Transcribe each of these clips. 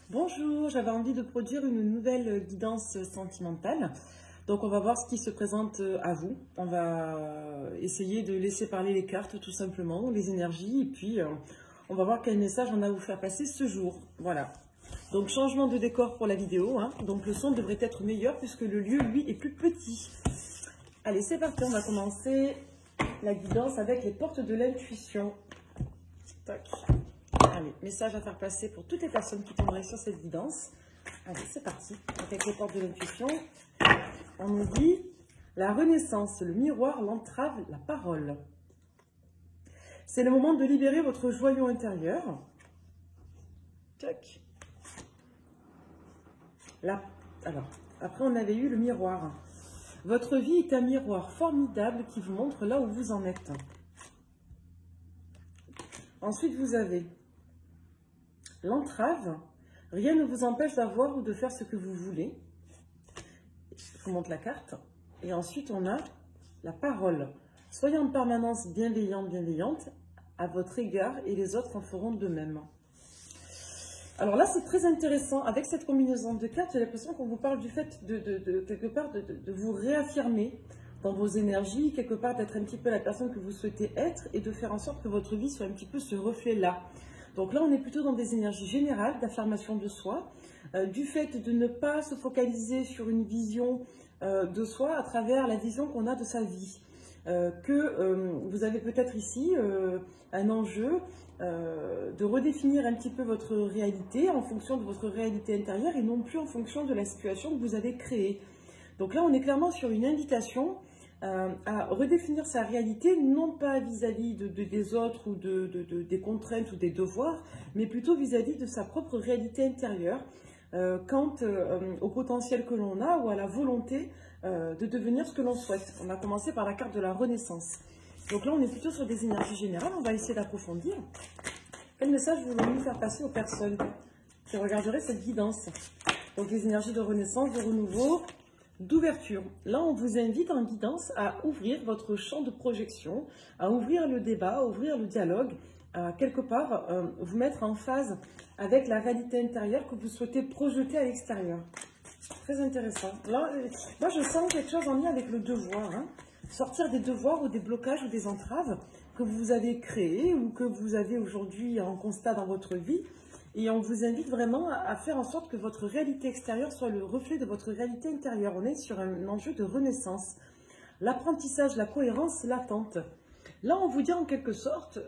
Bonjour, j'avais envie de produire une nouvelle guidance sentimentale. Donc on va voir ce qui se présente à vous. On va essayer de laisser parler les cartes tout simplement, les énergies, et puis on va voir quel message on a à vous faire passer ce jour. Voilà. Donc changement de décor pour la vidéo, hein. Donc le son devrait être meilleur puisque le lieu, lui, est plus petit. Allez, c'est parti, on va commencer la guidance avec les portes de l'intuition. Tac. Allez, message à faire passer pour toutes les personnes qui tomberaient sur cette guidance. Allez, c'est parti. Avec les portes de l'intuition, on nous dit la renaissance, le miroir, l'entrave, la parole. C'est le moment de libérer votre joyau intérieur. Tac. Là, alors, après on avait eu le miroir. Votre vie est un miroir formidable qui vous montre là où vous en êtes. Ensuite, vous avez l'entrave. Rien ne vous empêche d'avoir ou de faire ce que vous voulez. Je vous montre la carte. Et ensuite, on a la parole. Soyez en permanence bienveillante à votre égard et les autres en feront de même. Alors là, c'est très intéressant. Avec cette combinaison de cartes, j'ai l'impression qu'on vous parle du fait quelque part de vous réaffirmer dans vos énergies, quelque part d'être un petit peu la personne que vous souhaitez être et de faire en sorte que votre vie soit un petit peu ce reflet-là. Donc là, on est plutôt dans des énergies générales d'affirmation de soi, du fait de ne pas se focaliser sur une vision de soi à travers la vision qu'on a de sa vie. Vous avez peut-être ici un enjeu de redéfinir un petit peu votre réalité en fonction de votre réalité intérieure et non plus en fonction de la situation que vous avez créée. Donc là, on est clairement sur une invitation à redéfinir sa réalité, non pas vis-à-vis des autres ou des contraintes ou des devoirs, mais plutôt vis-à-vis de sa propre réalité intérieure, quant au potentiel que l'on a ou à la volonté de devenir ce que l'on souhaite. On a commencé par la carte de la renaissance. Donc là, on est plutôt sur des énergies générales. On va essayer d'approfondir. Quel message voulons-nous faire passer aux personnes qui regarderaient cette guidance? Donc les énergies de renaissance, de renouveau, d'ouverture. Là, on vous invite en guidance à ouvrir votre champ de projection, à ouvrir le débat, à ouvrir le dialogue, à quelque part vous mettre en phase avec la réalité intérieure que vous souhaitez projeter à l'extérieur. Très intéressant. Là, moi, je sens quelque chose en lien avec le devoir. Hein. Sortir des devoirs ou des blocages ou des entraves que vous avez créés ou que vous avez aujourd'hui en constat dans votre vie. Et on vous invite vraiment à faire en sorte que votre réalité extérieure soit le reflet de votre réalité intérieure. On est sur un enjeu de renaissance. L'apprentissage, la cohérence, l'attente. Là, on vous dit en quelque sorte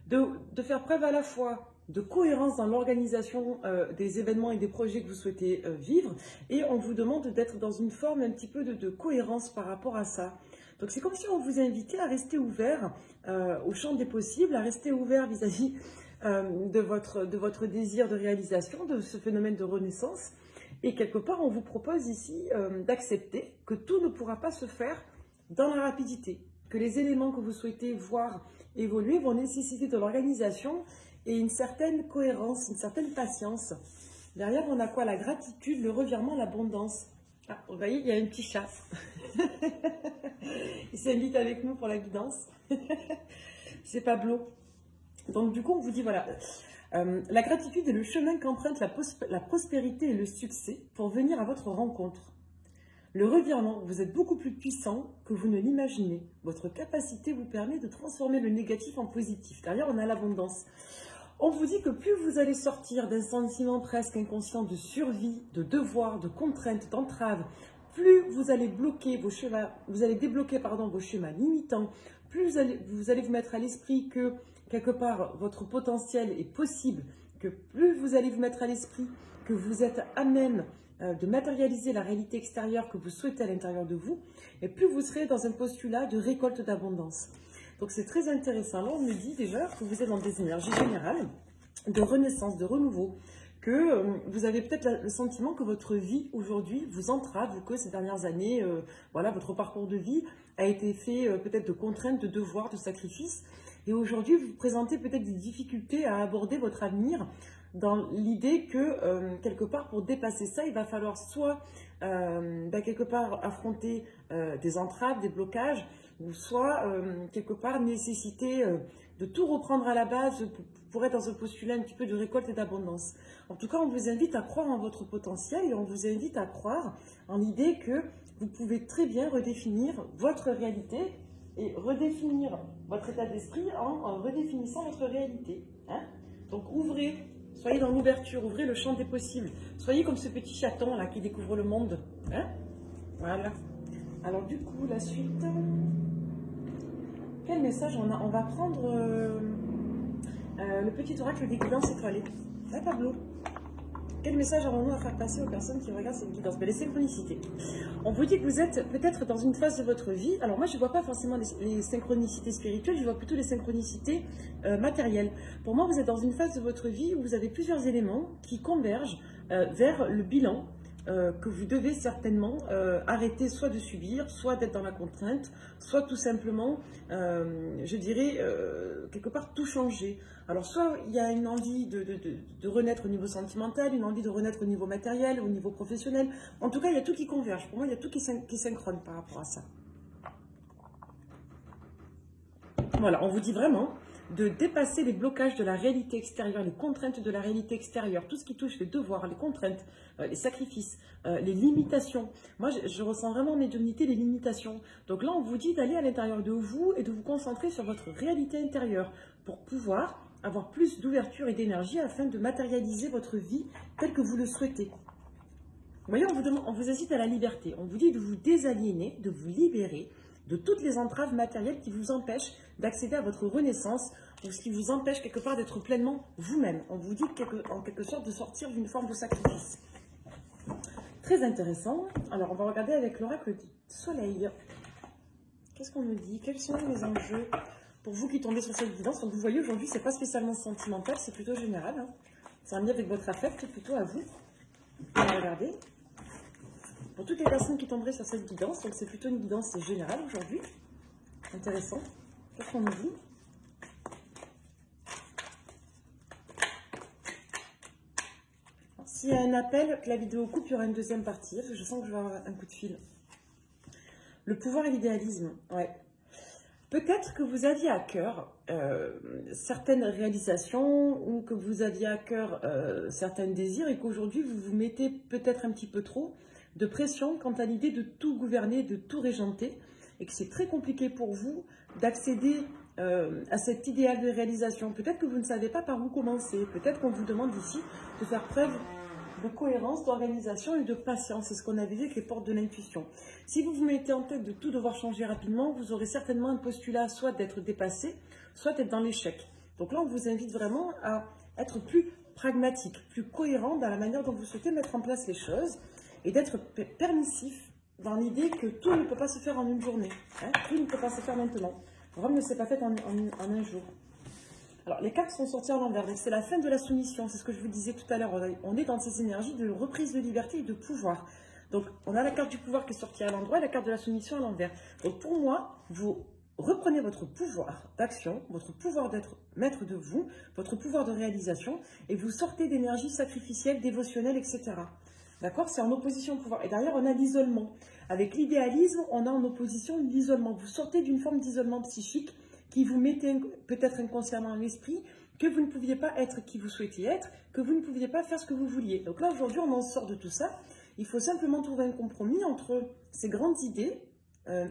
de faire preuve à la fois de cohérence dans l'organisation des événements et des projets que vous souhaitez vivre. Et on vous demande d'être dans une forme un petit peu de cohérence par rapport à ça. Donc c'est comme si on vous invitait à rester ouvert au champ des possibles, à rester ouvert vis-à-vis de votre désir de réalisation, de ce phénomène de renaissance. Et quelque part, on vous propose ici d'accepter que tout ne pourra pas se faire dans la rapidité, que les éléments que vous souhaitez voir évoluer vont nécessiter de l'organisation et une certaine cohérence, une certaine patience. Derrière, on a quoi? La gratitude, le revirement, l'abondance. Ah, vous voyez, il y a un petit chat. Il s'invite avec nous pour la guidance. C'est Pablo. Donc du coup, on vous dit, voilà, la gratitude est le chemin qu'emprunte la prospérité et le succès pour venir à votre rencontre. Le revirement, vous êtes beaucoup plus puissant que vous ne l'imaginez. Votre capacité vous permet de transformer le négatif en positif. Derrière, on a l'abondance. On vous dit que plus vous allez sortir d'un sentiment presque inconscient de survie, de devoir, de contrainte, d'entrave, plus vous allez bloquer vos schémas, vous allez débloquer vos schémas limitants, plus vous allez vous mettre à l'esprit que quelque part votre potentiel est possible, que plus vous allez vous mettre à l'esprit que vous êtes à même de matérialiser la réalité extérieure que vous souhaitez à l'intérieur de vous, et plus vous serez dans un postulat de récolte d'abondance. Donc c'est très intéressant. Là, on me dit déjà que vous êtes dans des énergies générales de renaissance, de renouveau, que vous avez peut-être le sentiment que votre vie aujourd'hui vous entrave, ou que ces dernières années, voilà, votre parcours de vie a été fait peut-être de contraintes, de devoirs, de sacrifices. Et aujourd'hui, vous présentez peut-être des difficultés à aborder votre avenir dans l'idée que, quelque part, pour dépasser ça, il va falloir soit, quelque part, affronter des entraves, des blocages, ou soit, quelque part, nécessiter de tout reprendre à la base pourrait être dans un postulat un petit peu de récolte et d'abondance. En tout cas, on vous invite à croire en votre potentiel et on vous invite à croire en l'idée que vous pouvez très bien redéfinir votre réalité et redéfinir votre état d'esprit en redéfinissant votre réalité. Hein? Donc ouvrez, soyez dans l'ouverture, ouvrez le champ des possibles. Soyez comme ce petit chaton là qui découvre le monde. Hein? Voilà. Alors du coup, la suite... Quel message on a? On va prendre le petit oracle des guidances étoilées. Là, Pablo. Quel message avons-nous à faire passer aux personnes qui regardent cette guidance? Les synchronicités. On vous dit que vous êtes peut-être dans une phase de votre vie. Alors moi, je ne vois pas forcément les synchronicités spirituelles, je vois plutôt les synchronicités matérielles. Pour moi, vous êtes dans une phase de votre vie où vous avez plusieurs éléments qui convergent vers le bilan que vous devez certainement arrêter soit de subir, soit d'être dans la contrainte, soit tout simplement, je dirais, quelque part tout changer. Alors soit il y a une envie de renaître au niveau sentimental, une envie de renaître au niveau matériel, au niveau professionnel. En tout cas, il y a tout qui converge. Pour moi, il y a tout qui est synchrone par rapport à ça. Voilà, on vous dit vraiment de dépasser les blocages de la réalité extérieure, les contraintes de la réalité extérieure, tout ce qui touche les devoirs, les contraintes, les sacrifices, les limitations. Moi, je ressens vraiment en médiumnité les limitations. Donc là, on vous dit d'aller à l'intérieur de vous et de vous concentrer sur votre réalité intérieure pour pouvoir avoir plus d'ouverture et d'énergie afin de matérialiser votre vie telle que vous le souhaitez. Vous voyez, on vous incite à la liberté. On vous dit de vous désaliéner, de vous libérer de toutes les entraves matérielles qui vous empêchent d'accéder à votre renaissance ou ce qui vous empêche quelque part d'être pleinement vous-même. On vous dit en quelque sorte de sortir d'une forme de sacrifice. Très intéressant. Alors, on va regarder avec l'oracle du soleil. Qu'est-ce qu'on nous dit? Quels sont les enjeux pour vous qui tombez sur cette guidance? Donc, vous voyez, aujourd'hui, ce n'est pas spécialement sentimental, c'est plutôt général. Hein. C'est un lien avec votre affect, plutôt à vous. On va regarder. Pour toutes les personnes qui tomberaient sur cette guidance, donc c'est plutôt une guidance générale aujourd'hui. Intéressant. Qu'est-ce qu'on nous dit? S'il y a un appel, que la vidéo coupe, il y aura une deuxième partie. Je sens que je vais avoir un coup de fil. Le pouvoir et l'idéalisme. Ouais. Peut-être que vous aviez à cœur certaines réalisations ou que vous aviez à cœur certains désirs et qu'aujourd'hui vous vous mettez peut-être un petit peu trop de pression quant à l'idée de tout gouverner, de tout régenter et que c'est très compliqué pour vous d'accéder à cet idéal de réalisation. Peut-être que vous ne savez pas par où commencer. Peut-être qu'on vous demande ici de faire preuve de cohérence, d'organisation et de patience. C'est ce qu'on avait vu avec les portes de l'intuition. Si vous vous mettez en tête de tout devoir changer rapidement, vous aurez certainement un postulat soit d'être dépassé, soit d'être dans l'échec. Donc là, on vous invite vraiment à être plus pragmatique, plus cohérent dans la manière dont vous souhaitez mettre en place les choses et d'être permissif dans l'idée que tout ne peut pas se faire en une journée. Hein, tout ne peut pas se faire maintenant. Rome ne s'est pas faite en un jour. Alors, les cartes sont sorties à l'envers, donc c'est la fin de la soumission, c'est ce que je vous disais tout à l'heure. On est dans ces énergies de reprise de liberté et de pouvoir. Donc, on a la carte du pouvoir qui est sortie à l'endroit et la carte de la soumission à l'envers. Donc, pour moi, vous reprenez votre pouvoir d'action, votre pouvoir d'être maître de vous, votre pouvoir de réalisation, et vous sortez d'énergie sacrificielle, dévotionnelle, etc. D'accord? C'est en opposition au pouvoir. Et derrière, on a l'isolement. Avec l'idéalisme, on a en opposition l'isolement. Vous sortez d'une forme d'isolement psychique qui vous mettez peut-être inconsciemment à l'esprit que vous ne pouviez pas être qui vous souhaitiez être, que vous ne pouviez pas faire ce que vous vouliez. Donc là, aujourd'hui, on en sort de tout ça. Il faut simplement trouver un compromis entre ces grandes idées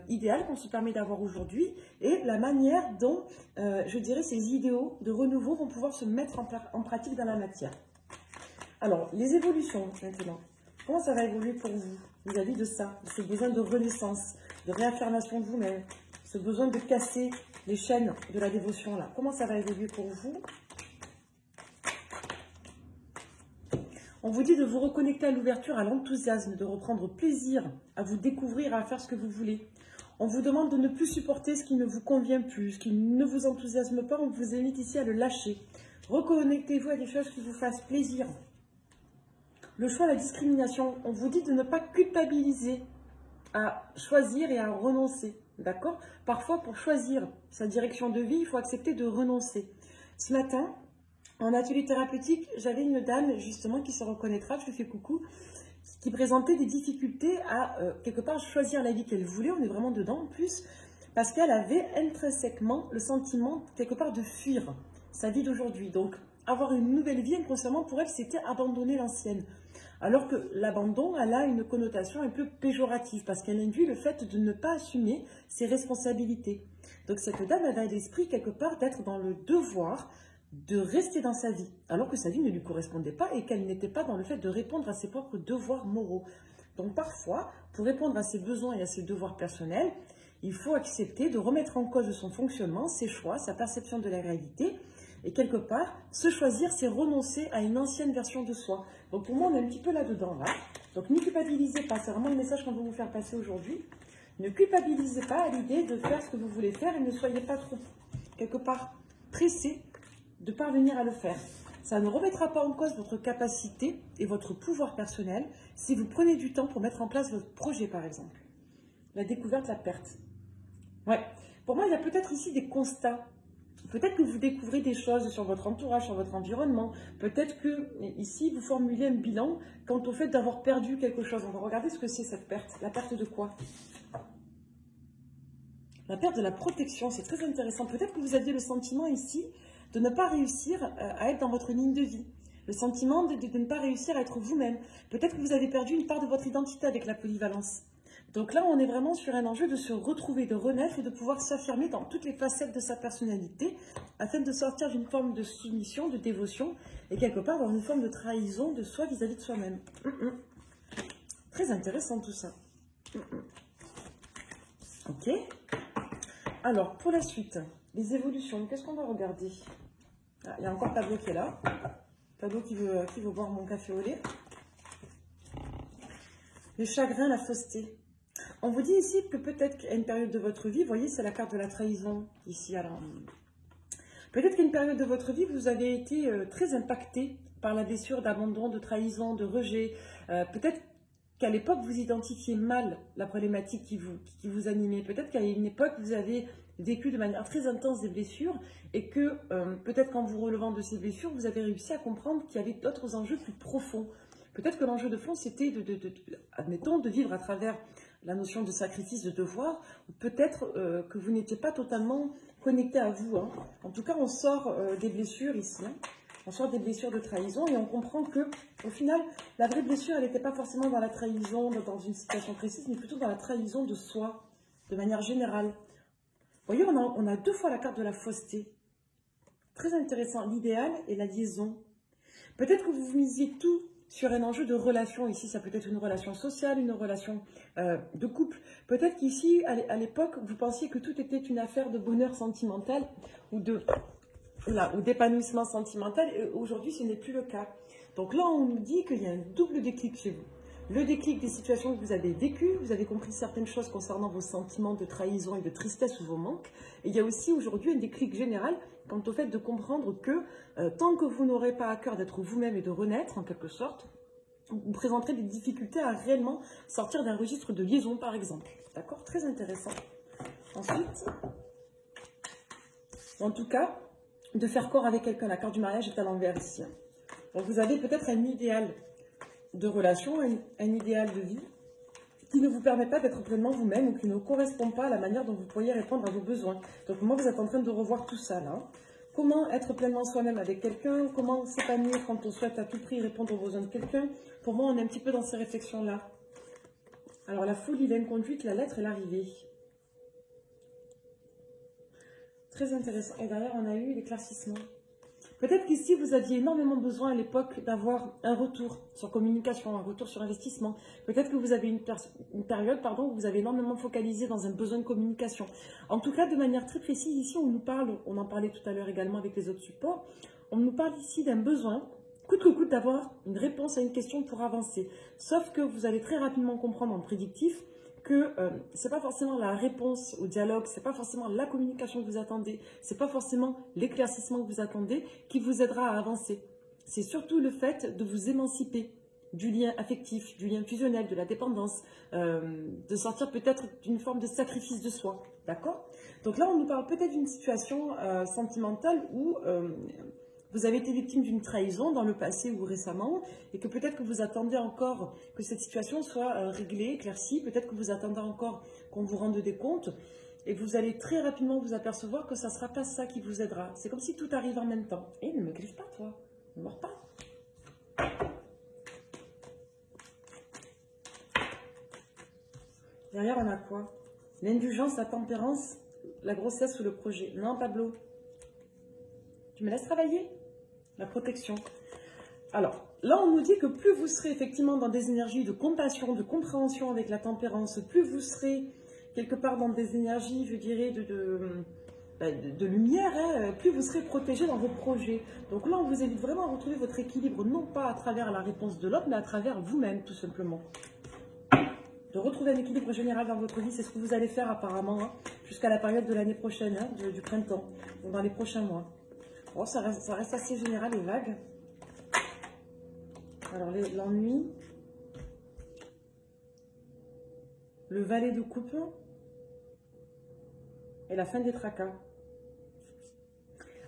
idéales qu'on se permet d'avoir aujourd'hui et la manière dont, je dirais, ces idéaux de renouveau vont pouvoir se mettre en pratique dans la matière. Alors, les évolutions, maintenant. Comment ça va évoluer pour vous vis-à-vis de ça, de ce besoin de renaissance, de réaffirmation de vous-même, ce besoin de casser les chaînes de la dévotion là? Comment ça va évoluer pour vous? On vous dit de vous reconnecter à l'ouverture, à l'enthousiasme, de reprendre plaisir à vous découvrir, à faire ce que vous voulez. On vous demande de ne plus supporter ce qui ne vous convient plus, ce qui ne vous enthousiasme pas. On vous invite ici à le lâcher. Reconnectez-vous à des choses qui vous fassent plaisir. Le choix, la discrimination. On vous dit de ne pas culpabiliser, à choisir et à renoncer. D'accord? Parfois, pour choisir sa direction de vie, il faut accepter de renoncer. Ce matin, en atelier thérapeutique, j'avais une dame, justement, qui se reconnaîtra, je lui fais coucou, qui présentait des difficultés à, quelque part, choisir la vie qu'elle voulait. On est vraiment dedans, en plus, parce qu'elle avait intrinsèquement le sentiment, quelque part, de fuir sa vie d'aujourd'hui. Donc, avoir une nouvelle vie, inconsciemment, pour elle, c'était abandonner l'ancienne. Alors que l'abandon, elle a une connotation un peu péjorative, parce qu'elle induit le fait de ne pas assumer ses responsabilités. Donc, cette dame, elle a l'esprit, quelque part, d'être dans le devoir de rester dans sa vie, alors que sa vie ne lui correspondait pas et qu'elle n'était pas dans le fait de répondre à ses propres devoirs moraux. Donc, parfois, pour répondre à ses besoins et à ses devoirs personnels, il faut accepter de remettre en cause son fonctionnement, ses choix, sa perception de la réalité. Et quelque part, se choisir, c'est renoncer à une ancienne version de soi. Donc pour moi, on est un petit peu là-dedans, là. Donc ne culpabilisez pas, c'est vraiment le message qu'on veut vous faire passer aujourd'hui. Ne culpabilisez pas à l'idée de faire ce que vous voulez faire et ne soyez pas trop, quelque part, pressé de parvenir à le faire. Ça ne remettra pas en cause votre capacité et votre pouvoir personnel si vous prenez du temps pour mettre en place votre projet, par exemple. La découverte, la perte. Ouais. Pour moi, il y a peut-être ici des constats. Peut-être que vous découvrez des choses sur votre entourage, sur votre environnement. Peut-être que ici, vous formulez un bilan quant au fait d'avoir perdu quelque chose. On va regarder ce que c'est cette perte. La perte de quoi? La perte de la protection, c'est très intéressant. Peut-être que vous aviez le sentiment ici de ne pas réussir à être dans votre ligne de vie. Le sentiment de ne pas réussir à être vous-même. Peut-être que vous avez perdu une part de votre identité avec la polyvalence. Donc là, on est vraiment sur un enjeu de se retrouver, de renaître et de pouvoir s'affirmer dans toutes les facettes de sa personnalité afin de sortir d'une forme de soumission, de dévotion et quelque part dans une forme de trahison de soi vis-à-vis de soi-même. Très intéressant tout ça. Ok. Alors, pour la suite, les évolutions, qu'est-ce qu'on va regarder? Ah, il y a encore Pablo qui est là. Pablo qui veut boire mon café au lait. Le chagrin, la fausseté. On vous dit ici que peut-être qu'à une période de votre vie, vous voyez, c'est la carte de la trahison ici. Alors, peut-être qu'à une période de votre vie, vous avez été très impacté par la blessure d'abandon, de trahison, de rejet. Peut-être qu'à l'époque, vous identifiez mal la problématique qui vous animait. Peut-être qu'à une époque, vous avez vécu de manière très intense des blessures et que peut-être qu'en vous relevant de ces blessures, vous avez réussi à comprendre qu'il y avait d'autres enjeux plus profonds. Peut-être que l'enjeu de fond, c'était, admettons, de vivre à travers la notion de sacrifice, de devoir, ou peut-être que vous n'étiez pas totalement connecté à vous. Hein. En tout cas, on sort des blessures ici, hein. On sort des blessures de trahison et on comprend que, au final, la vraie blessure, elle n'était pas forcément dans la trahison, dans une situation précise, mais plutôt dans la trahison de soi, de manière générale. Vous voyez, on a deux fois la carte de la fausseté. Très intéressant, l'idéal et la liaison. Peut-être que vous misiez tout sur un enjeu de relation. Ici, ça peut être une relation sociale, une relation de couple. Peut-être qu'ici, à l'époque, vous pensiez que tout était une affaire de bonheur sentimental ou d'épanouissement sentimental. Et aujourd'hui, ce n'est plus le cas. Donc là, on nous dit qu'il y a un double déclic chez vous. Le déclic des situations que vous avez vécues, vous avez compris certaines choses concernant vos sentiments de trahison et de tristesse ou vos manques. Et il y a aussi aujourd'hui un déclic général quant au fait de comprendre que tant que vous n'aurez pas à cœur d'être vous-même et de renaître en quelque sorte, vous présenterez des difficultés à réellement sortir d'un registre de liaison par exemple. D'accord? Très intéressant. Ensuite, en tout cas, de faire corps avec quelqu'un. La carte du mariage est à l'envers ici. Donc vous avez peut-être un idéal de relation, un idéal de vie qui ne vous permet pas d'être pleinement vous-même ou qui ne correspond pas à la manière dont vous pourriez répondre à vos besoins. Donc moi, vous êtes en train de revoir tout ça là. Comment être pleinement soi-même avec quelqu'un, comment s'épanouir quand on souhaite à tout prix répondre aux besoins de quelqu'un. Pour moi, on est un petit peu dans ces réflexions-là. Alors la folie, l'inconduite, la lettre et l'arrivée. Très intéressant. Et derrière, on a eu l'éclaircissement. Peut-être qu'ici, vous aviez énormément besoin à l'époque d'avoir un retour sur communication, un retour sur investissement. Peut-être que vous avez une période où vous avez énormément focalisé dans un besoin de communication. En tout cas, de manière très précise, ici, on nous parle, on en parlait tout à l'heure également avec les autres supports, on nous parle ici d'un besoin, coûte que coûte, d'avoir une réponse à une question pour avancer. Sauf que vous allez très rapidement comprendre en prédictif que ce n'est pas forcément la réponse au dialogue, ce n'est pas forcément la communication que vous attendez, ce n'est pas forcément l'éclaircissement que vous attendez qui vous aidera à avancer. C'est surtout le fait de vous émanciper du lien affectif, du lien fusionnel, de la dépendance, de sortir peut-être d'une forme de sacrifice de soi. D'accord? Donc là, on nous parle peut-être d'une situation sentimentale où vous avez été victime d'une trahison dans le passé ou récemment et que peut-être que vous attendez encore que cette situation soit réglée, éclaircie, peut-être que vous attendez encore qu'on vous rende des comptes. Et vous allez très rapidement vous apercevoir que ça ne sera pas ça qui vous aidera. C'est comme si tout arrive en même temps. Et ne me griffe pas, toi. Ne mords pas. Derrière, on a quoi? L'indulgence, la tempérance, la grossesse ou le projet. Non, Pablo. Tu me laisses travailler? La protection. Alors, là, on nous dit que plus vous serez effectivement dans des énergies de compassion, de compréhension avec la tempérance, plus vous serez quelque part dans des énergies, je dirais, de lumière, hein, plus vous serez protégé dans vos projets. Donc là, on vous invite vraiment à retrouver votre équilibre, non pas à travers la réponse de l'autre, mais à travers vous-même, tout simplement. De retrouver un équilibre général dans votre vie, c'est ce que vous allez faire apparemment, hein, jusqu'à la période de l'année prochaine, hein, du printemps, donc dans les prochains mois. Bon, ça reste assez général et vague. Alors, l'ennui, le valet de coupe et la fin des tracas.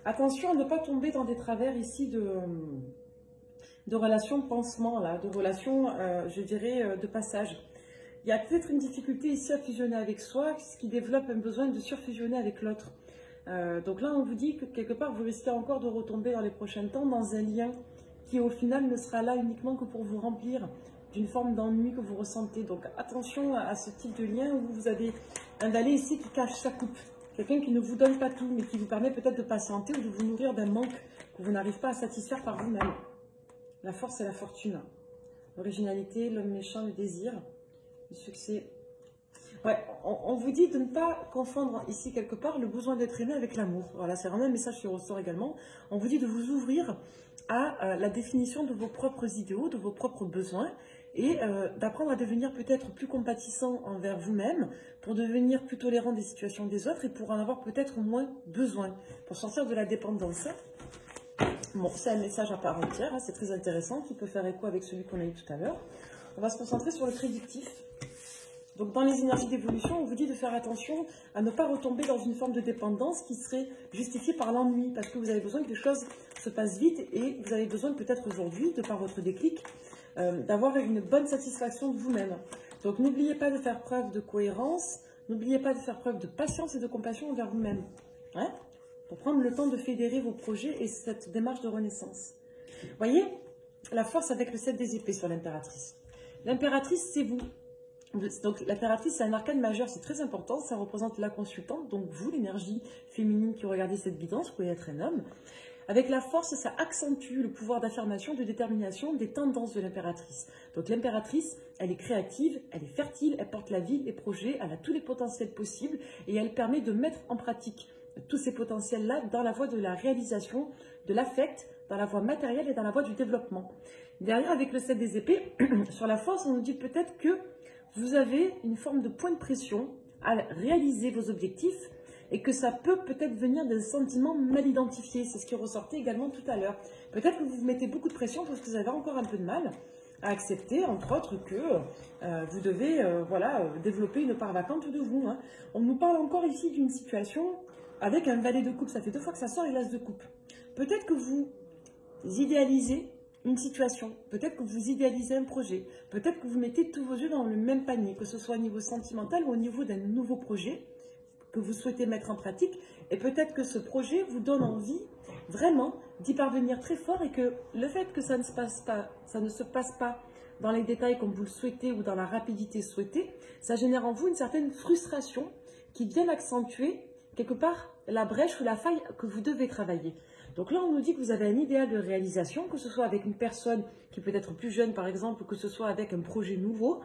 Attention à ne pas tomber dans des travers ici de relations de pansement, là, de relations, je dirais, de passage. Il y a peut-être une difficulté ici à fusionner avec soi, ce qui développe un besoin de surfusionner avec l'autre. Donc là, on vous dit que quelque part, vous risquez encore de retomber dans les prochains temps dans un lien qui, au final, ne sera là uniquement que pour vous remplir d'une forme d'ennui que vous ressentez. Donc attention à ce type de lien où vous avez un valet ici qui cache sa coupe. Quelqu'un qui ne vous donne pas tout, mais qui vous permet peut-être de patienter ou de vous nourrir d'un manque que vous n'arrivez pas à satisfaire par vous-même. La force et la fortune. L'originalité, l'homme méchant, le désir, le succès. Ouais, on vous dit de ne pas confondre ici quelque part le besoin d'être aimé avec l'amour. Voilà, c'est vraiment un message qui ressort également. On vous dit de vous ouvrir à la définition de vos propres idéaux, de vos propres besoins, et d'apprendre à devenir peut-être plus compatissant envers vous-même, pour devenir plus tolérant des situations des autres et pour en avoir peut-être moins besoin, pour sortir de la dépendance. Bon, c'est un message à part entière, hein, c'est très intéressant, qui peut faire écho avec celui qu'on a eu tout à l'heure. On va se concentrer sur le prédictif. Donc, dans les énergies d'évolution, on vous dit de faire attention à ne pas retomber dans une forme de dépendance qui serait justifiée par l'ennui, parce que vous avez besoin que les choses se passent vite et vous avez besoin peut-être aujourd'hui, de par votre déclic, d'avoir une bonne satisfaction de vous-même. Donc, n'oubliez pas de faire preuve de cohérence, n'oubliez pas de faire preuve de patience et de compassion envers vous-même, hein, pour prendre le temps de fédérer vos projets et cette démarche de renaissance. Voyez, la force avec le 7 des épées sur l'impératrice. L'impératrice, c'est vous. Donc l'impératrice, c'est un arcane majeur, c'est très important, ça représente la consultante, donc vous, l'énergie féminine qui regardez cette guidance, vous pouvez être un homme. Avec la force, ça accentue le pouvoir d'affirmation, de détermination des tendances de l'impératrice. Donc l'impératrice, elle est créative, elle est fertile, elle porte la vie, les projets, elle a tous les potentiels possibles et elle permet de mettre en pratique tous ces potentiels-là dans la voie de la réalisation, de l'affect, dans la voie matérielle et dans la voie du développement. Derrière, avec le 7 des épées, sur la force, on nous dit peut-être que vous avez une forme de point de pression à réaliser vos objectifs et que ça peut peut-être venir d'un sentiment mal identifié. C'est ce qui ressortait également tout à l'heure. Peut-être que vous vous mettez beaucoup de pression parce que vous avez encore un peu de mal à accepter, entre autres, que vous devez voilà, développer une part vacante de vous, hein. On nous parle encore ici d'une situation avec un valet de coupe. Ça fait 2 fois que ça sort et l'as de coupe. Peut-être que vous idéalisez une situation, peut-être que vous idéalisez un projet, peut-être que vous mettez tous vos œufs dans le même panier, que ce soit au niveau sentimental ou au niveau d'un nouveau projet que vous souhaitez mettre en pratique, et peut-être que ce projet vous donne envie vraiment d'y parvenir très fort et que le fait que ça ne se passe pas dans les détails comme vous le souhaitez ou dans la rapidité souhaitée, ça génère en vous une certaine frustration qui vient accentuer quelque part la brèche ou la faille que vous devez travailler. Donc là, on nous dit que vous avez un idéal de réalisation, que ce soit avec une personne qui peut être plus jeune, par exemple, ou que ce soit avec un projet nouveau.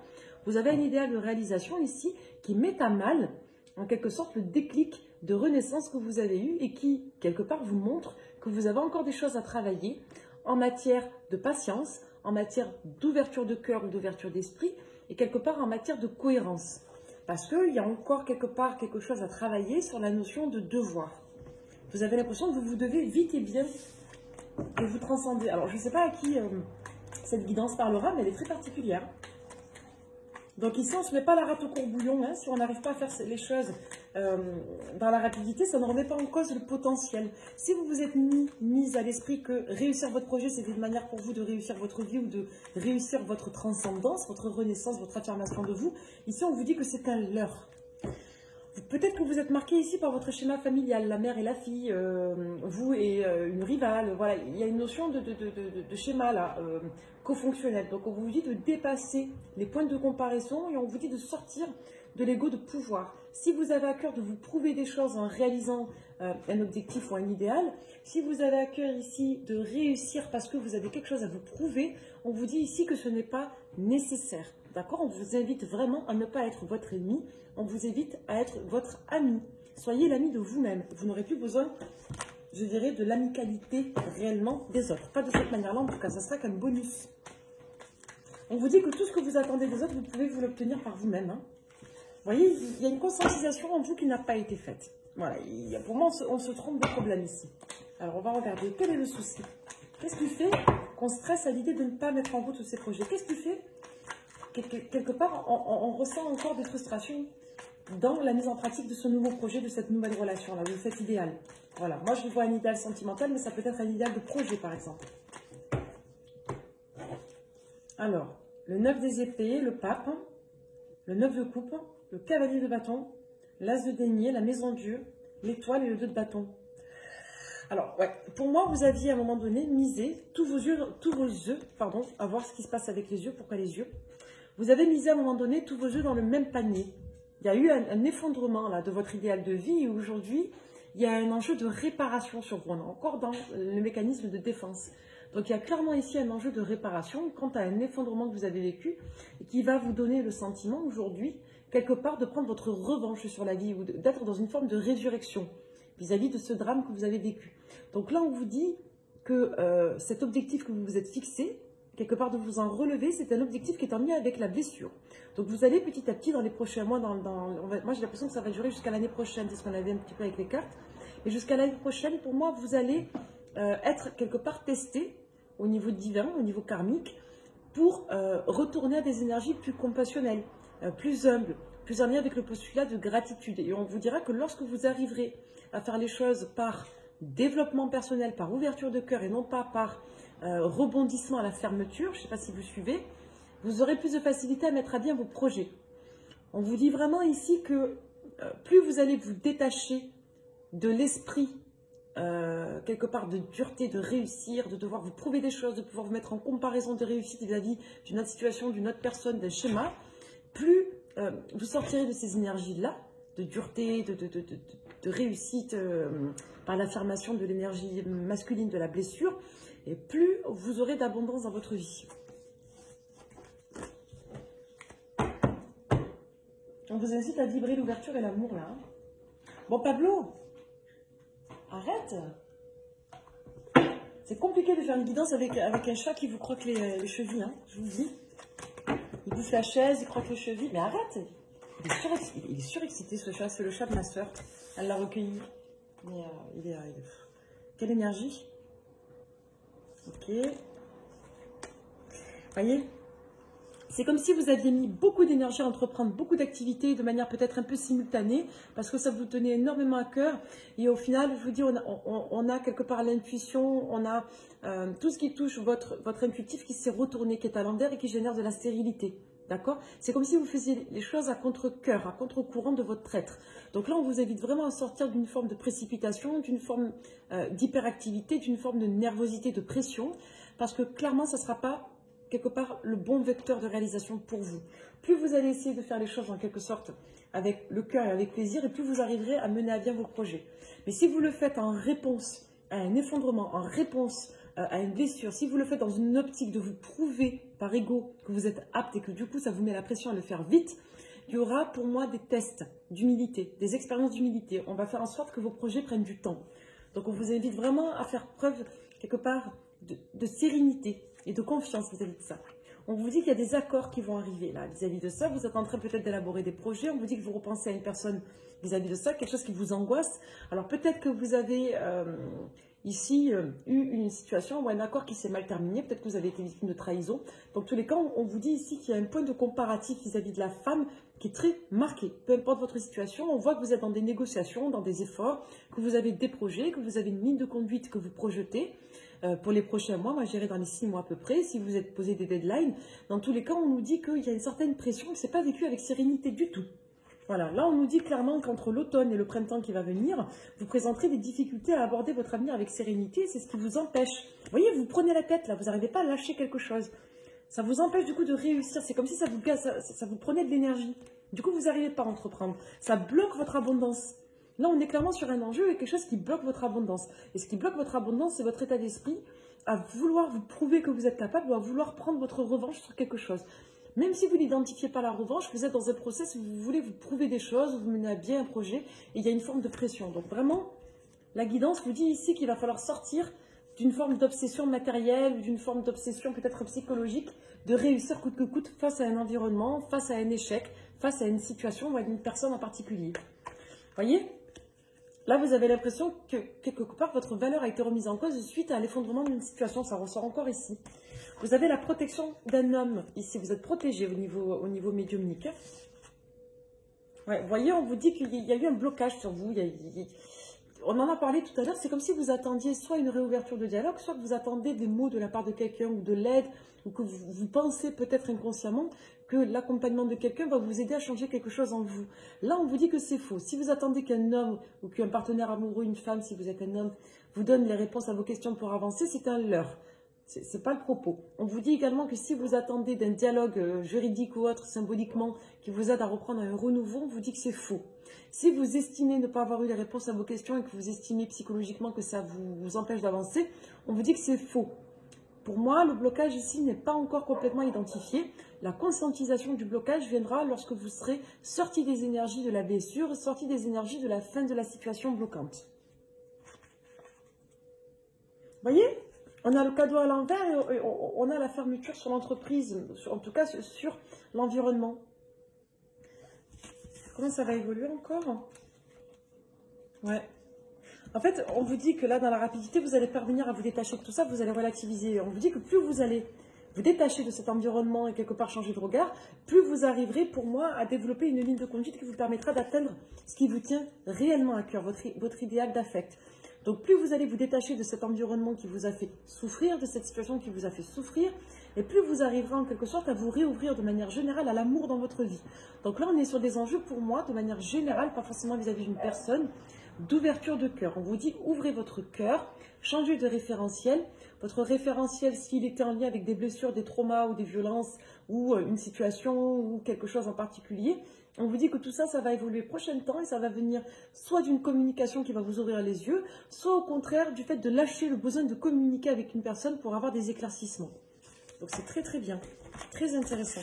Vous avez un idéal de réalisation ici qui met à mal, en quelque sorte, le déclic de renaissance que vous avez eu et qui, quelque part, vous montre que vous avez encore des choses à travailler en matière de patience, en matière d'ouverture de cœur ou d'ouverture d'esprit et quelque part en matière de cohérence. Parce qu'il y a encore quelque part quelque chose à travailler sur la notion de devoir. Vous avez l'impression que vous devez vite et bien et vous transcender. Alors, je ne sais pas à qui cette guidance parlera, mais elle est très particulière. Donc ici, on ne se met pas la rate au courbouillon. Hein. Si on n'arrive pas à faire les choses dans la rapidité, ça ne remet pas en cause le potentiel. Si vous vous êtes mis à l'esprit que réussir votre projet, c'est une manière pour vous de réussir votre vie ou de réussir votre transcendance, votre renaissance, votre affirmation de vous, ici, on vous dit que c'est un leurre. Peut-être que vous êtes marqué ici par votre schéma familial, la mère et la fille, vous et une rivale. Voilà, il y a une notion de schéma là, co-fonctionnel. Donc on vous dit de dépasser les points de comparaison et on vous dit de sortir de l'ego de pouvoir. Si vous avez à cœur de vous prouver des choses en réalisant un objectif ou un idéal, si vous avez à cœur ici de réussir parce que vous avez quelque chose à vous prouver, on vous dit ici que ce n'est pas nécessaire. D'accord? On vous invite vraiment à ne pas être votre ennemi, on vous invite à être votre ami. Soyez l'ami de vous-même. Vous n'aurez plus besoin, je dirais, de l'amicalité réellement des autres. Pas de cette manière-là, en tout cas, ça sera qu'un bonus. On vous dit que tout ce que vous attendez des autres, vous pouvez vous l'obtenir par vous-même. Hein. Vous voyez, il y a une conscientisation en vous qui n'a pas été faite. Voilà, pour moi, on se trompe de problème ici. Alors, on va regarder quel est le souci. Qu'est-ce qui fait qu'on stresse à l'idée de ne pas mettre en route tous ces projets? Qu'est-ce qui fait quelque part, on ressent encore des frustrations dans la mise en pratique de ce nouveau projet, de cette nouvelle relation-là, de cet idéal. Voilà, moi je vois un idéal sentimental, mais ça peut être un idéal de projet, par exemple. Alors, le 9 des épées, le pape, le 9 de coupe, le cavalier de bâton, l'as de denier, la maison de Dieu, l'étoile et le 2 de bâton. Alors, ouais, pour moi, vous aviez à un moment donné misé tous vos yeux, à voir ce qui se passe avec les yeux. Pourquoi les yeux? Vous avez misé à un moment donné tous vos œufs dans le même panier. Il y a eu un effondrement là, de votre idéal de vie et aujourd'hui, il y a un enjeu de réparation sur vous. On est encore dans le mécanisme de défense. Donc, il y a clairement ici un enjeu de réparation quant à un effondrement que vous avez vécu et qui va vous donner le sentiment aujourd'hui, quelque part, de prendre votre revanche sur la vie ou d'être dans une forme de résurrection vis-à-vis de ce drame que vous avez vécu. Donc là, on vous dit que cet objectif que vous vous êtes fixé, quelque part de vous en relever, c'est un objectif qui est en lien avec la blessure. Donc vous allez petit à petit dans les prochains mois, moi j'ai l'impression que ça va durer jusqu'à l'année prochaine, c'est ce qu'on avait un petit peu avec les cartes, mais jusqu'à l'année prochaine, pour moi, vous allez être quelque part testé au niveau divin, au niveau karmique, pour retourner à des énergies plus compassionnelles, plus humbles, plus en lien avec le postulat de gratitude. Et on vous dira que lorsque vous arriverez à faire les choses par développement personnel, par ouverture de cœur et non pas par rebondissement à la fermeture, je ne sais pas si vous suivez, vous aurez plus de facilité à mettre à bien vos projets. On vous dit vraiment ici que plus vous allez vous détacher de l'esprit, quelque part de dureté, de réussir, de devoir vous prouver des choses, de pouvoir vous mettre en comparaison de réussite vis-à-vis d'une autre situation, d'une autre personne, d'un schéma, plus vous sortirez de ces énergies-là, de dureté, de réussite par l'affirmation de l'énergie masculine de la blessure, et plus vous aurez d'abondance dans votre vie. On vous incite à vibrer l'ouverture et l'amour là. Hein. Bon Pablo, arrête. C'est compliqué de faire une guidance avec un chat qui vous croque les chevilles, hein, je vous le dis. Il bouffe la chaise, il croque les chevilles, mais arrête. Il est surexcité ce chat, c'est le chat de ma soeur. Elle l'a recueilli. Mais, quelle énergie. Ok. Voyez, c'est comme si vous aviez mis beaucoup d'énergie à entreprendre beaucoup d'activités de manière peut-être un peu simultanée, parce que ça vous tenait énormément à cœur. Et au final, je vous dis, on a quelque part l'intuition, on a tout ce qui touche votre intuitif qui s'est retourné, qui est à l'envers et qui génère de la stérilité. D'accord? C'est comme si vous faisiez les choses à contre-cœur, à contre-courant de votre être. Donc là, on vous invite vraiment à sortir d'une forme de précipitation, d'une forme d'hyperactivité, d'une forme de nervosité, de pression, parce que clairement, ça ne sera pas quelque part le bon vecteur de réalisation pour vous. Plus vous allez essayer de faire les choses en quelque sorte avec le cœur et avec plaisir, et plus vous arriverez à mener à bien vos projets. Mais si vous le faites en réponse à un effondrement, en réponse à une blessure, si vous le faites dans une optique de vous prouver par ego que vous êtes apte et que du coup ça vous met la pression à le faire vite, il y aura pour moi des tests d'humilité, des expériences d'humilité. On va faire en sorte que vos projets prennent du temps. Donc on vous invite vraiment à faire preuve quelque part de sérénité et de confiance vis-à-vis de ça. On vous dit qu'il y a des accords qui vont arriver là vis-à-vis de ça. Vous êtes en train peut-être d'élaborer des projets. On vous dit que vous repensez à une personne vis-à-vis de ça, quelque chose qui vous angoisse. Alors peut-être que vous avez ici eu une situation ou un accord qui s'est mal terminé. Peut-être que vous avez été victime de trahison. Dans tous les cas, on vous dit ici qu'il y a un point de comparatif vis-à-vis de la femme qui est très marqué. Peu importe votre situation, on voit que vous êtes dans des négociations, dans des efforts, que vous avez des projets, que vous avez une ligne de conduite que vous projetez. Pour les prochains mois, moi j'irai dans les 6 mois à peu près, si vous êtes posé des deadlines. Dans tous les cas, on nous dit qu'il y a une certaine pression, que ce n'est pas vécu avec sérénité du tout. Voilà, là on nous dit clairement qu'entre l'automne et le printemps qui va venir, vous présenterez des difficultés à aborder votre avenir avec sérénité, c'est ce qui vous empêche. Vous voyez, vous prenez la tête là, vous n'arrivez pas à lâcher quelque chose. Ça vous empêche du coup de réussir, c'est comme si ça vous prenait de l'énergie. Du coup, vous n'arrivez pas à entreprendre. Ça bloque votre abondance. Là, on est clairement sur un enjeu et quelque chose qui bloque votre abondance. Et ce qui bloque votre abondance, c'est votre état d'esprit à vouloir vous prouver que vous êtes capable ou à vouloir prendre votre revanche sur quelque chose. Même si vous n'identifiez pas la revanche, vous êtes dans un process où vous voulez vous prouver des choses, vous menez à bien un projet et il y a une forme de pression. Donc vraiment, la guidance vous dit ici qu'il va falloir sortir d'une forme d'obsession matérielle ou d'une forme d'obsession peut-être psychologique, de réussir coûte que coûte face à un environnement, face à un échec, face à une situation ou à une personne en particulier. Voyez ? Là, vous avez l'impression que quelque part, votre valeur a été remise en cause suite à l'effondrement d'une situation. Ça ressort encore ici. Vous avez la protection d'un homme ici. Vous êtes protégé au niveau médiumnique. Ouais, vous voyez, on vous dit qu'il y a eu un blocage sur vous. On en a parlé tout à l'heure. C'est comme si vous attendiez soit une réouverture de dialogue, soit que vous attendez des mots de la part de quelqu'un ou de l'aide, ou que vous pensez peut-être inconsciemment que l'accompagnement de quelqu'un va vous aider à changer quelque chose en vous. Là, on vous dit que c'est faux. Si vous attendez qu'un homme ou qu'un partenaire amoureux, une femme, si vous êtes un homme, vous donne les réponses à vos questions pour avancer, c'est un leurre. Ce n'est pas le propos. On vous dit également que si vous attendez d'un dialogue juridique ou autre, symboliquement, qui vous aide à reprendre un renouveau, on vous dit que c'est faux. Si vous estimez ne pas avoir eu les réponses à vos questions et que vous estimez psychologiquement que ça vous empêche d'avancer, on vous dit que c'est faux. Pour moi, le blocage ici n'est pas encore complètement identifié. La conscientisation du blocage viendra lorsque vous serez sorti des énergies de la blessure, sorti des énergies de la fin de la situation bloquante. Vous voyez ? On a le cadeau à l'envers et on a la fermeture sur l'entreprise, en tout cas sur l'environnement. Comment ça va évoluer encore? Ouais. En fait, on vous dit que là, dans la rapidité, vous allez parvenir à vous détacher de tout ça, vous allez relativiser. On vous dit que plus vous allez vous détacher de cet environnement et quelque part changer de regard, plus vous arriverez, pour moi, à développer une ligne de conduite qui vous permettra d'atteindre ce qui vous tient réellement à cœur, votre idéal d'affect. Donc, plus vous allez vous détacher de cet environnement qui vous a fait souffrir, de cette situation qui vous a fait souffrir, et plus vous arriverez en quelque sorte à vous réouvrir de manière générale à l'amour dans votre vie. Donc là, on est sur des enjeux, pour moi, de manière générale, pas forcément vis-à-vis d'une personne, d'ouverture de cœur. On vous dit, ouvrez votre cœur, changez de référentiel. Votre référentiel, s'il était en lien avec des blessures, des traumas ou des violences, ou une situation ou quelque chose en particulier, on vous dit que tout ça, ça va évoluer prochain temps et ça va venir soit d'une communication qui va vous ouvrir les yeux, soit au contraire du fait de lâcher le besoin de communiquer avec une personne pour avoir des éclaircissements. Donc c'est très très bien, très intéressant.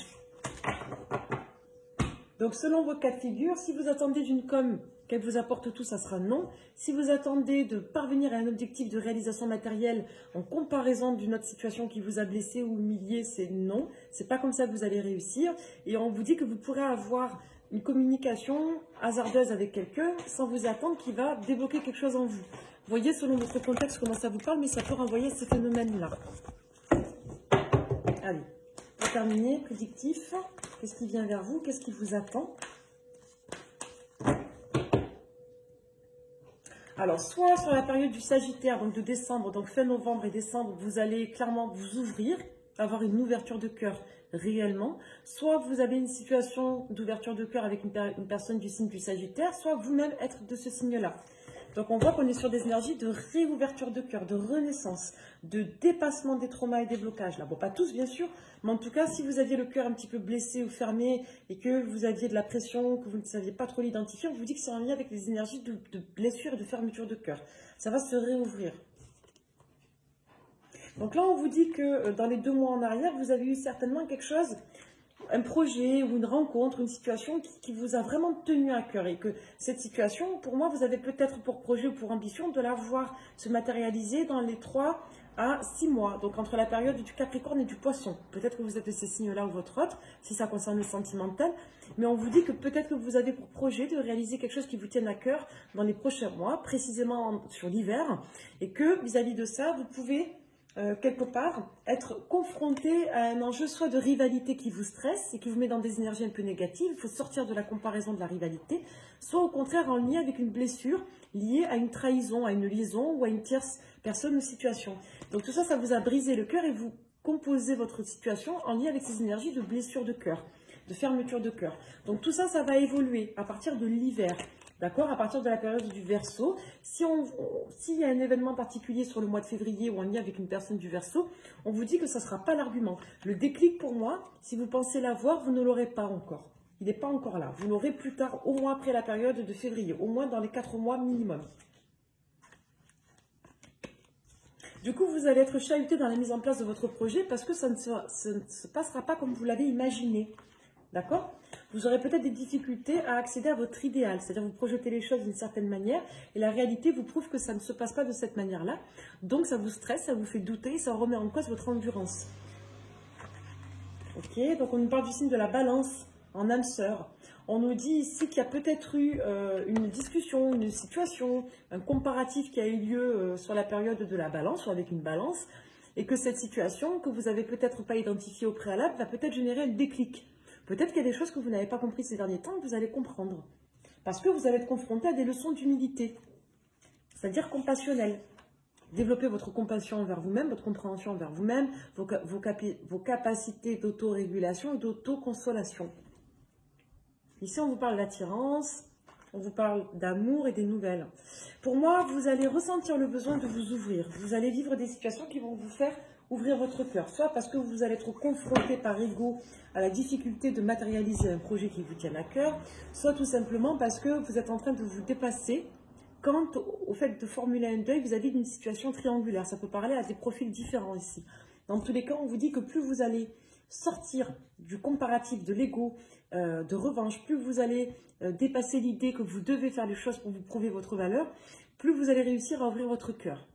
Donc selon vos cas de figure, si vous attendez d'une com qu'elle vous apporte tout, ça sera non. Si vous attendez de parvenir à un objectif de réalisation matérielle en comparaison d'une autre situation qui vous a blessé ou humilié, c'est non. C'est pas comme ça que vous allez réussir. Et on vous dit que vous pourrez avoir une communication hasardeuse avec quelqu'un sans vous attendre qu'il va débloquer quelque chose en vous. Vous voyez selon votre contexte comment ça vous parle, mais ça peut renvoyer ces phénomènes-là. Allez, pour terminer, prédictif, qu'est-ce qui vient vers vous? Qu'est-ce qui vous attend? Alors, soit sur la période du Sagittaire, donc de décembre, donc fin novembre et décembre, vous allez clairement vous ouvrir, avoir une ouverture de cœur réellement, soit vous avez une situation d'ouverture de cœur avec une personne du signe du Sagittaire, soit vous-même être de ce signe-là. Donc, on voit qu'on est sur des énergies de réouverture de cœur, de renaissance, de dépassement des traumas et des blocages. Là, bon, pas tous, bien sûr, mais en tout cas, si vous aviez le cœur un petit peu blessé ou fermé et que vous aviez de la pression, que vous ne saviez pas trop l'identifier, on vous dit que c'est en lien avec les énergies de blessure et de fermeture de cœur. Ça va se réouvrir. Donc là, on vous dit que dans les 2 mois en arrière, vous avez eu certainement quelque chose, un projet ou une rencontre, une situation qui vous a vraiment tenu à cœur et que cette situation, pour moi, vous avez peut-être pour projet ou pour ambition de la voir se matérialiser dans les 3 à 6 mois, donc entre la période du Capricorne et du Poisson. Peut-être que vous êtes de ces signes-là ou votre autre, si ça concerne le sentimental, mais on vous dit que peut-être que vous avez pour projet de réaliser quelque chose qui vous tienne à cœur dans les prochains mois, précisément sur l'hiver, et que vis-à-vis de ça, vous pouvez quelque part, être confronté à un enjeu soit de rivalité qui vous stresse et qui vous met dans des énergies un peu négatives, il faut sortir de la comparaison de la rivalité, soit au contraire en lien avec une blessure liée à une trahison, à une liaison ou à une tierce personne ou situation. Donc tout ça, ça vous a brisé le cœur et vous composez votre situation en lien avec ces énergies de blessure de cœur. de fermeture de cœur. Donc tout ça, ça va évoluer à partir de l'hiver. D'accord? À partir de la période du Verseau, s'il y a un événement particulier sur le mois de février ou en lien avec une personne du Verseau, on vous dit que ça ne sera pas l'argument. Le déclic pour moi, si vous pensez l'avoir, vous ne l'aurez pas encore. Il n'est pas encore là. Vous l'aurez plus tard, au moins après la période de février, au moins dans les 4 mois minimum. Du coup, vous allez être chahuté dans la mise en place de votre projet parce que ça ne se passera pas comme vous l'avez imaginé. D'accord? Vous aurez peut-être des difficultés à accéder à votre idéal, c'est-à-dire vous projetez les choses d'une certaine manière et la réalité vous prouve que ça ne se passe pas de cette manière-là. Donc ça vous stresse, ça vous fait douter, ça remet en cause votre endurance. Ok, donc on nous parle du signe de la balance en âme sœur. On nous dit ici qu'il y a peut-être eu une discussion, une situation, un comparatif qui a eu lieu sur la période de la balance ou avec une balance et que cette situation que vous n'avez peut-être pas identifiée au préalable va peut-être générer un déclic. Peut-être qu'il y a des choses que vous n'avez pas compris ces derniers temps que vous allez comprendre. Parce que vous allez être confronté à des leçons d'humilité, c'est-à-dire compassionnelles. Développez votre compassion envers vous-même, votre compréhension envers vous-même, vos capacités d'autorégulation et d'autoconsolation. Ici, on vous parle d'attirance, on vous parle d'amour et des nouvelles. Pour moi, vous allez ressentir le besoin de vous ouvrir. Vous allez vivre des situations qui vont vous faire ouvrir votre cœur. Soit parce que vous allez être confronté par ego à la difficulté de matérialiser un projet qui vous tient à cœur, soit tout simplement parce que vous êtes en train de vous dépasser quant au fait de formuler un deuil vis-à-vis d'une situation triangulaire. Ça peut parler à des profils différents ici. Dans tous les cas, on vous dit que plus vous allez sortir du comparatif, de l'ego, de revanche, plus vous allez dépasser l'idée que vous devez faire les choses pour vous prouver votre valeur, plus vous allez réussir à ouvrir votre cœur.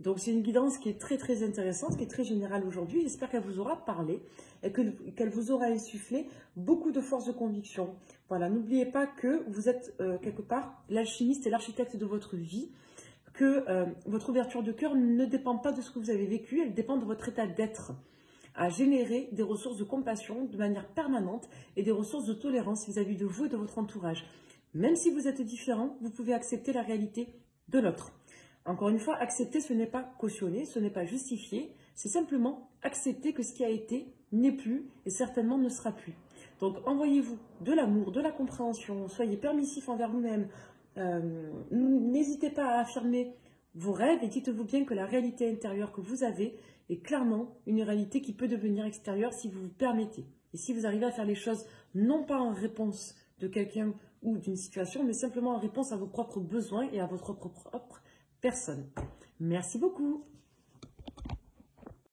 Donc c'est une guidance qui est très très intéressante, qui est très générale aujourd'hui. J'espère qu'elle vous aura parlé et qu'elle vous aura insufflé beaucoup de force de conviction. Voilà, n'oubliez pas que vous êtes quelque part l'alchimiste et l'architecte de votre vie, que votre ouverture de cœur ne dépend pas de ce que vous avez vécu, elle dépend de votre état d'être, à générer des ressources de compassion de manière permanente et des ressources de tolérance vis-à-vis de vous et de votre entourage. Même si vous êtes différent, vous pouvez accepter la réalité de l'autre. Encore une fois, accepter, ce n'est pas cautionner, ce n'est pas justifier, c'est simplement accepter que ce qui a été n'est plus et certainement ne sera plus. Donc envoyez-vous de l'amour, de la compréhension, soyez permissif envers vous-même, n'hésitez pas à affirmer vos rêves et dites-vous bien que la réalité intérieure que vous avez est clairement une réalité qui peut devenir extérieure si vous vous permettez. Et si vous arrivez à faire les choses non pas en réponse de quelqu'un ou d'une situation, mais simplement en réponse à vos propres besoins et à votre propre personne. Merci beaucoup.